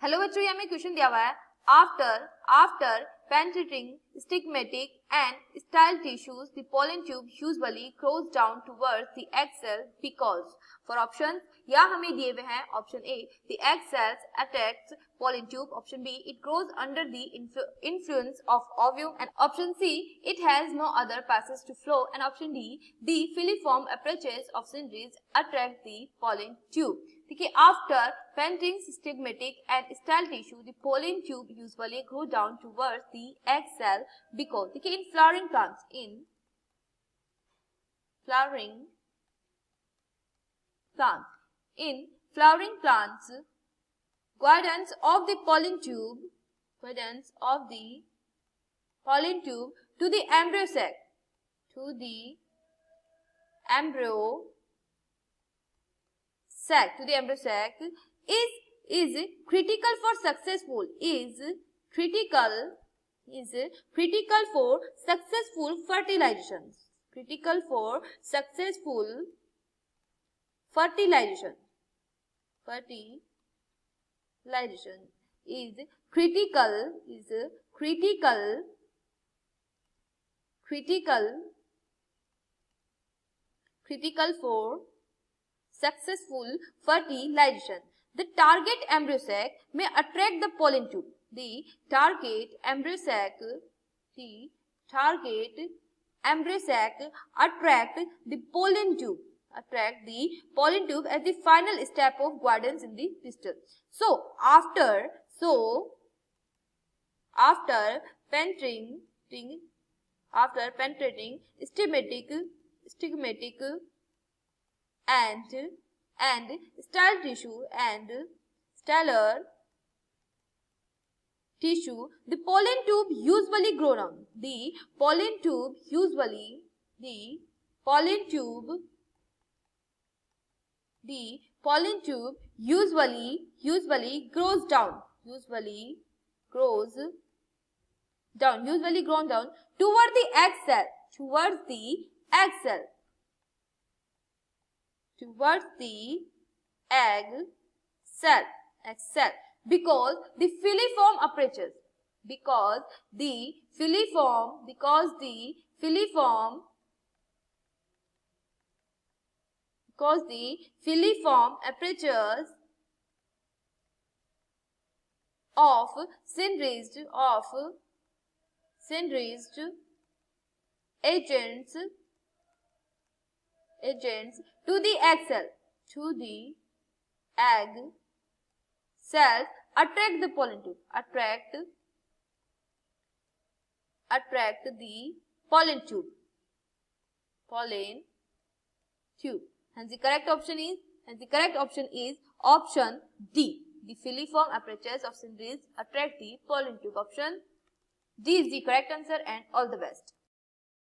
Hello बच्चों, यहाँ में क्वेश्चन दिया हुआ है after penetrating stigmatic and stylar tissues, the pollen tube usually grows down towards the egg cell because. For options, यहाँ हमें दिए हुए हैं option A, the egg cells attacks pollen tube, option B, it grows under the influence of ovum, and option C, it has no other passage to flow, and option D, the filiform apparatus of synergids attract the pollen tube. देखिए, after penetrating stigmatic and stylar tissue, the pollen tube usually grow down towards the egg cell because. देखिए, in flowering plants, guidance of the pollen tube to the embryo sac is critical for successful fertilization. Fertilization is critical for successful fertilization. The target embryo sac may attract the pollen tube. The target embryo sac attract the pollen tube as the final step of guidance in the pistil. So after penetrating stigmatic and stylar tissue, the pollen tube usually grow down. The pollen tube usually grows down toward the egg cell because the filiform apparatus of synergid agents to the egg cells attract the pollen tube, the pollen tube. And the correct option is option D. The filiform apparatus of synergids attract the pollen tube. Option D is the correct answer, and all the best.